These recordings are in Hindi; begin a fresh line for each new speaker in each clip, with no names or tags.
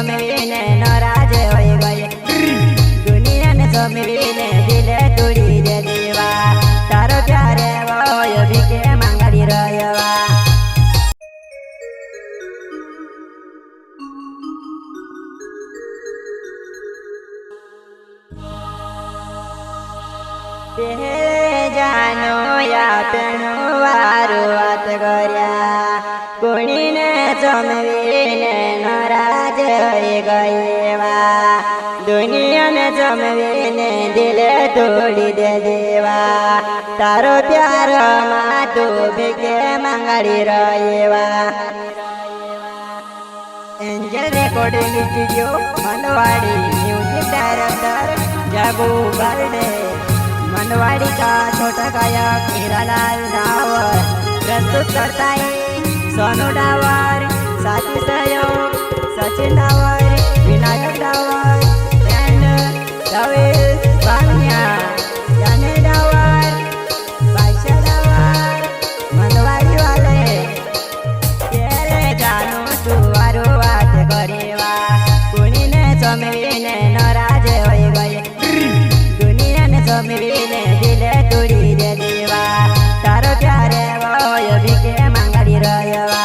जमवीने नाराज होई गई दुनिया ने जमवीने दिले तोड़ी दे देवा तारो प्यारे वो भिके मांगड़ी रयवा जानो या पेणु वारो वात कर्या कोणी ने जमवीने नाराज होई गईवा दुनिया ने जमवीने दिले तोड़ी दे देवा तारो प्यार मा तू भिके मांगड़ी रयवा angel recording studio Manwadi music director Jagu Barde Manwadi का छोटा गायक हीरालाल डावर प्रस्तुत करता है सोनू डावर साथी सहयोग सचिन डावर विनायक डावर एंड रवीश बामिया जाने डावर बादशाह डावर मनवाड़ी वाले तेरे जानो तू वारो बात करेवा कुणी ने जमवीने नाराज होई गई दुनिया ने जमवीने दिले तोड़ी दे देवा तारो प्यारे वो भिके मांगड़ी रयवा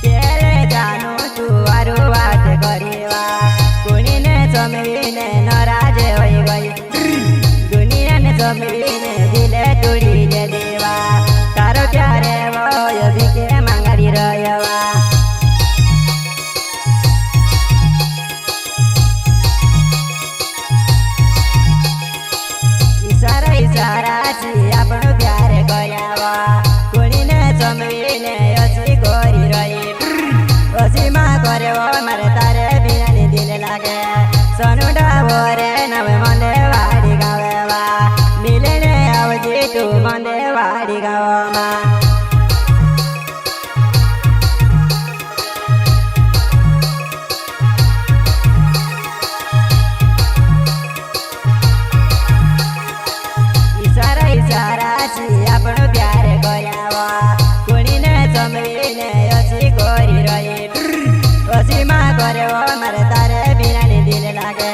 तेरे जानो तू वारो बात करेवा कुणी ने जमवीने नाराज होई गई दुनिया ने जमवीने दिले तोड़ी दे देवा तारो प्यारे वो भिके मांगड़ी रयवा આપણો પ્યાર કર્યાવા કોણીને જમવીને અસી ગોરી રહી અસીમાં કર્યો મારે તારે બિનાની દિલ લાગે સોનુડા વરે નવે મને વાડી ગાવેવા મિલને આવજે તું મને વાડી ગાવામાં આપણો પ્યાર કર્યાવા કોણીને જમવીને અસી ગોરી રહી અસીમાં કર્યો મારે તારે બિનાની દિલ લાગે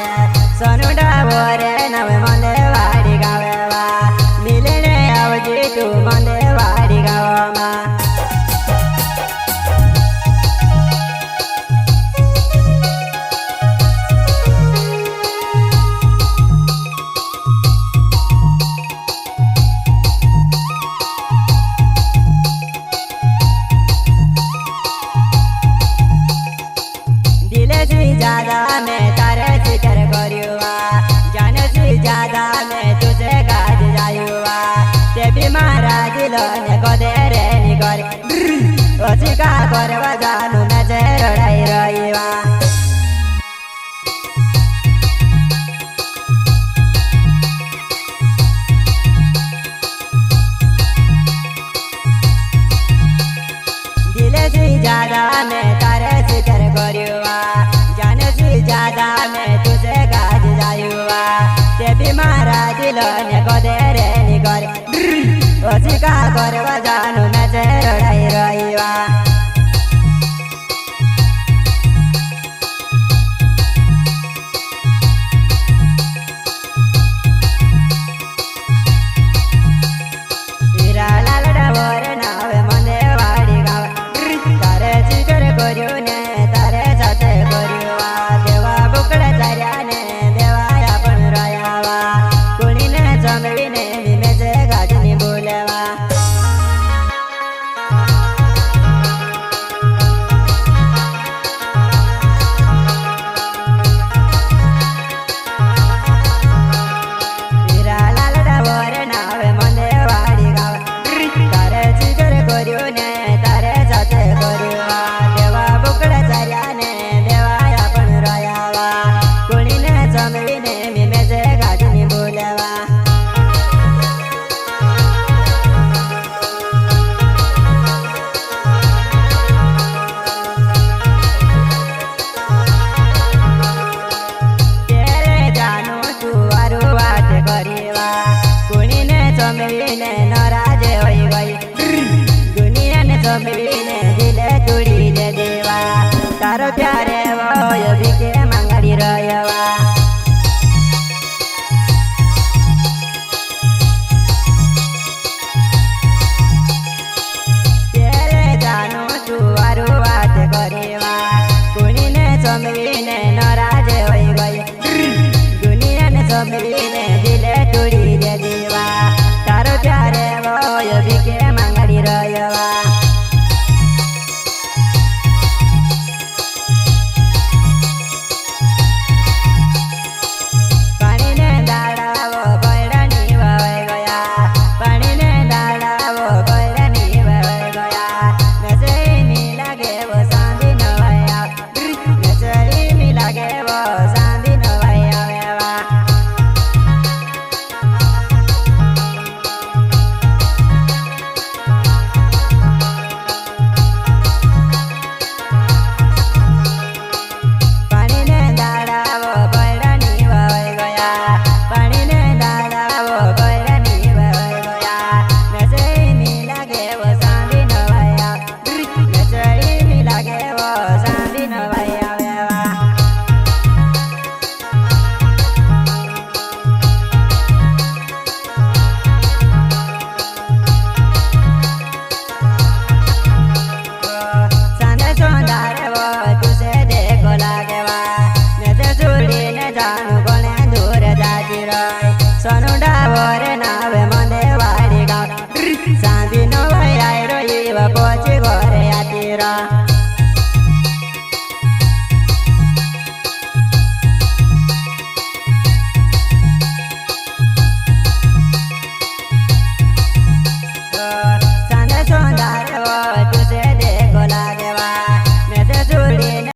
સોનુડા વરે નવે મને વાડી ગાવેવા મિલને આવજે તું મને વાડી ગાવામાં ज्यादा मैं तारे जिक्र करूँगा जाने से ज्यादा मैं तुझे गाज जाऊँगा ते भी मारा दिल ने कदे रे निकर ओसी का करवा जानू मैं जरड़ाई रहीवा दिल से ज्यादा मैं तारे जिक्र करूँगा ज्यादा मैं तुझे गाज जाऊँगा ते भी मारा दिल ने कदे रे निकर ओसी का करवा जानू मैं जरड़ाई रहीवा हीरालाल डावर नावे મને વાડી ગાવે તારે જીગર કર્યો ને તારે સાથે કર્યો દેવા બુકડા ચાર્યા ને દેવાયા પણ રયાવા કોણીને જમવીને મેં જે ગાજની બોલેવા હીરાલાલ ડાવર નાવે મને વાડી ગાવે તારે જીગર કર્યો ને તારે સાથે કર્યો દેવા બુકડા ચાર્યા ને દેવાયા પણ રયાવા કોણીને જમવીને મેં જે ગાજની બોલેવા तेरे जानो तू वारो वात करेवा कोणीने जमवीने नाराज चमरीने दिले तोड़ी दे देवा तारो प्यारे वो भी के मंगड़ी रयवा सोनुडा